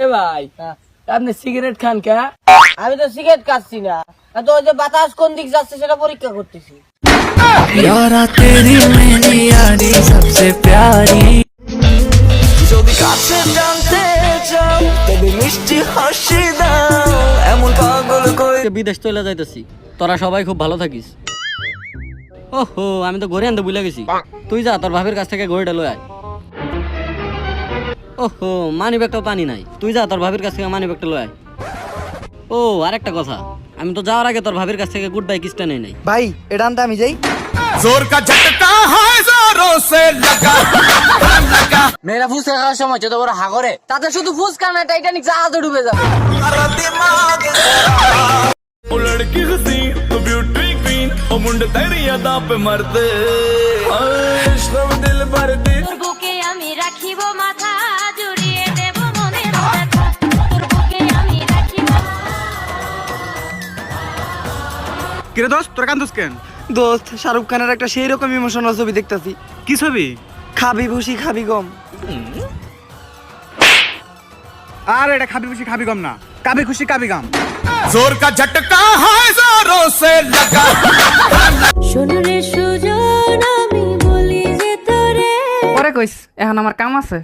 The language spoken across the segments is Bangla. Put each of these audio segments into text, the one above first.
এ ভাই আপনি সিগারেট খান কে? আমি তো সিগারেট খাচ্ছি না, তো ওই যে বাতাস কোন দিক যাচ্ছে সেটা পরীক্ষা করতেছি। यारा तेरी मेरी यारी सबसे प्यारी যদি কাছে জানতে চাও তবে মিষ্টি হাসি দাও এমন পাগল কই বিদেশ চলে যাইতেছি, তোরা সবাই খুব ভালো থাকিস। ওহো, আমি তো ঘরে আনতে ভুলে গেছি। তুই যা, তোর ভাবির কাছ থেকে ঘড়িটা লয়ে আয়। ওহো, মানি ব্যাগটাও টানি নাই। তুই যা, তোর ভাবির কাছ থেকে মানি ব্যাগটা লয়ে আয়। ও, আরেকটা কথা, আমি তো যাওয়ার আগে তোর ভাবির কাছ থেকে গুড বাই কিসটা নেই নাই। ভাই এটা আনতে আমি যাই। जोर का झटका है जोरों से लगा लगा মেয়েরা ফুচকা খাওয়ার সময় যত বড় হাগরে, তাতে শুধু ফুচকা না, টাইটানিক জাহাজে ডুবে যাবে। मेरा दिमाग ओ लड़की हसीन तो ब्यूटी क्वीन ओ मुंड तेरी अदा पे मरते इश्क़ दिल भर दी তোর বুকে আমি রাখিব মাথা জুড়িয়ে দেব মনের ব্যথা তোর বুকে আমি রাখিব। কিরে দোস্ত, তোর কান্দোস কেন? দোস্ত, শাহরুখ খানের একটা সেই রকম ইমোশনাল ছবি দেখতাছি। কি ছবি? খাবি ভুসি খাবি গম। আর এটা খাবি খুশি খাবি গম না, কাবি খুশি কাবি গাম। जोर का झटका है जोरों से लगा শোন রে সুজন আমি বলি যে তোরে পরে কইস, এখন আমার কাম আছে।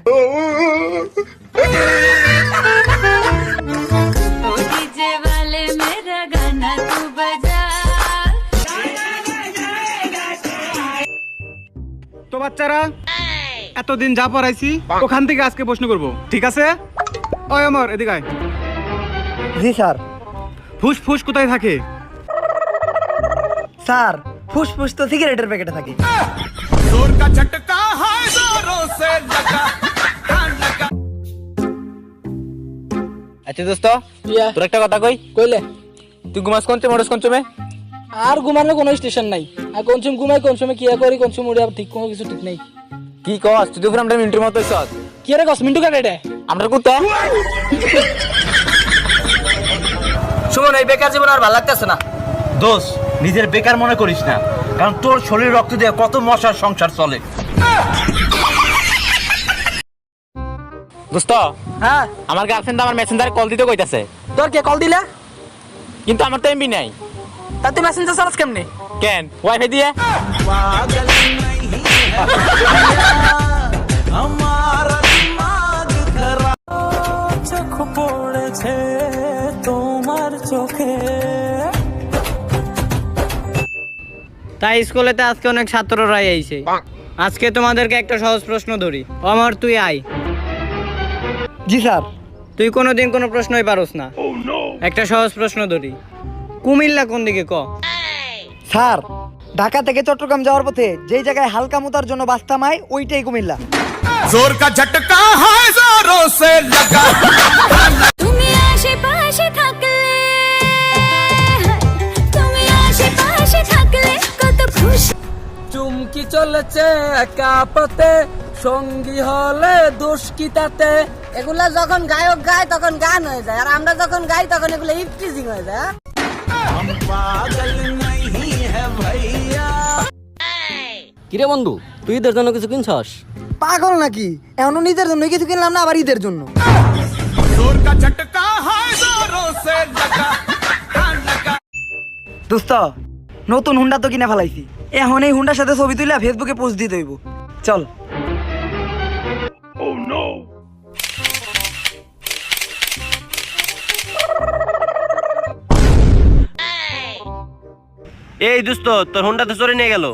ও ডিজে वाले मेरा गाना तू बजा। তো বাচ্চারা, এতদিন যা পড়াইছি ওখান থেকে আজকে প্রশ্ন করবো, ঠিক আছে? ওই অমর, এদিকে আয়। জি স্যার। ফুসফুস কোথায় থাকে? স্যার, ফুসফুস তো সিগারেটের প্যাকেটে থাকে। जोर का झटका है जोरों से लगा लगा আচ্ছা দোস্ত, তোর একটা কথা কই। কইলে তুই ঘুমাস কোন চুমে, কোন চুমে? আর ঘুমানোর কোনো স্টেশন নাই। আর কোন সময় ঘুমাই, কোন সময় কি করি, কোন সময় উড়ে ঠিক কোনো কিছু ঠিক নাই। কি কস তুই? পুরো আমরা মিনিটের মতো হইছস। কি রে কস মিন্টু কাটে রে? আমরা কুত্তা। শুনুন, এই বেকার জীবন আর ভালো লাগতেছে না। দোষ, নিজের বেকার মনে করিস না, কারণ তোর শরীর রক্ত দিয়ে কত মশার সংসার চলে। দোস্ত, হ্যাঁ, আমার গার্লফ্রেন্ড আমার মেসেঞ্জারে কল দিতে কইতাছে। তোর কে কল দিলা? কিন্তু আমার তো এমবি নাই। তা তুই মেসেঞ্জার চালাস কেমনে? কেন, ওয়াইফাই দিয়ে? हमारा दिमाग खराब चोख पड़ेছে তোমার চোখে। তাই স্কুলেতে আজকে অনেক ছাত্ররাই আইছে। আজকে তোমাদেরকে একটা সহজ প্রশ্ন ধরি। অমর, তুই আয়। জি স্যার। তুই কোনোদিন কোনো প্রশ্নই পারোস না। একটা সহজ প্রশ্ন ধরি, কুমিল্লা কোন দিকে ক? স্যার, ঢাকা থেকে চট্টগ্রাম যাওয়ার পথে যেই জায়গায় হালকা মুতার জন্য বাস থামায় ওইটাই কুমিল্লা। जोर का झटका है जोरों से लगा তুমি আশেপাশে থাকলে তুমি আশেপাশে থাকলে কত খুশি। চুমকি চলেছে কাপতে, সঙ্গী হলে দোষ কি তাতে? এগুলা যখন গায়ক গায় তখন গান হয়ে যায়, আর আমরা যখন গাই তখন এগুলো ইফটিজিং হয়ে যায়। কিরে বন্ধু, তুই ঈদের জন্য কিছু কিনছস? পাগল নাকি? এখনো নিজের জন্য কিছু কিনলাম না, আবার ঈদের জন্য। जोर का झटका है जोरों से लगा लगा দোস্ত, নতুন হুন্ডা তো কিনে ফেলাইছি। এখন এই হুন্ডার সাথে ছবি তুলে ফেসবুকে পোস্ট দিতে হইব। চল। এই দোস্ত, তোর হুন্ডা তো চোরে নিয়ে গেল।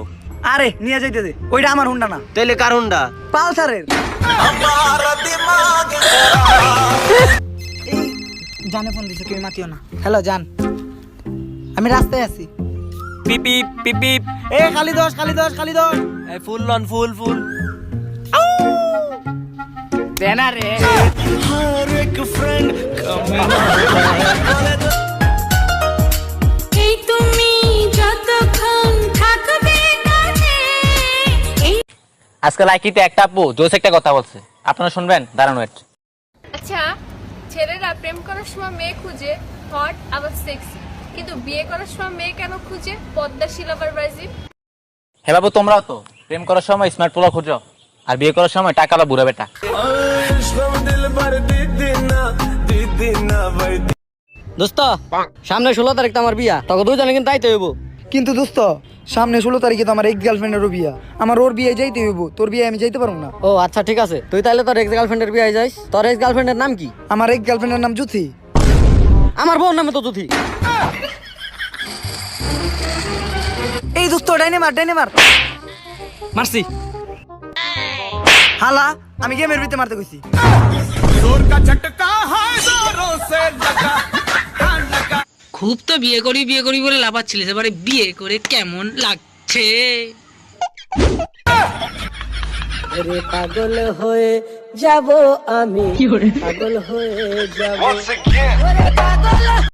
আরে নিয়ে যাইতে দে, ওইটা আমার হুন্ডা না, তাইলে কার হুন্ডা? পালসারের। हमारा दिमाग এই জানে ফোন দিছে, তুমি মাতিও না। হ্যালো জান, আমি রাস্তায় আছি। পিপি পিপি এ খালি দোষ, খালি দোষ, খালি দোষ। ফুল লন ফুল ফুল দেনা রে। हर एक फ्रेंड कमी এই তুমি যতক্ষণ থাকবে কাছে এই। আজকে লাইকিতে একটা আপু জোস একটা কথা বলছে, আপনারা শুনবেন? দাঁড়ান ওয়েট। আচ্ছা, ছেলেরা প্রেম করার সময় মেয়ে খুঁজে হট আবার সেক্সি, কিন্তু বিয়ে করার সময় মেয়ে কেন খুঁজে পদ্মাশীল আবার ব্রাজিল? হ্যাঁ বাবু, তোমরাও তো প্রেম করার সময় স্মার্ট পোলা খুঁজো, আর বিয়ে করার সময় টাকালা বুড়া বেটা। दिल भर दी ना भाई দোস্ত সামনে 16 তারিখ তো আমার বিয়া, তোকে দুইজনে কিন্তু আইতে হইব। কিন্তু দোস্ত সামনে 16 তারিখে তো আমার এক্স গার্লফ্রেন্ডেরও বিয়া, আমার ওর বিয়ে যাইতে হইব, তোর বিয়ে আমি যাইতে পারবো না। ও আচ্ছা ঠিক আছে, তুই তাহলে তোর এক্স গার্লফ্রেন্ডের বিয়ে যাইস। তোর এক্স গার্লফ্রেন্ডের নাম কি? আমার এক্স গার্লফ্রেন্ডের নাম জুথি। আমার বোন নামে তো জুথি। এই দোস্ত ডাইনে মার মারছি। হালা আমি গেমের ভিতরে মারতে কইছি। जोर का झटका है जोरों से लगा लगा খুব তো বিয়ে করি বলে লাফাচ্ছিলিস, এবারে বিয়ে করে কেমন লাগছে? পাগল হয়ে যাব আমি, পাগল হয়ে যাব।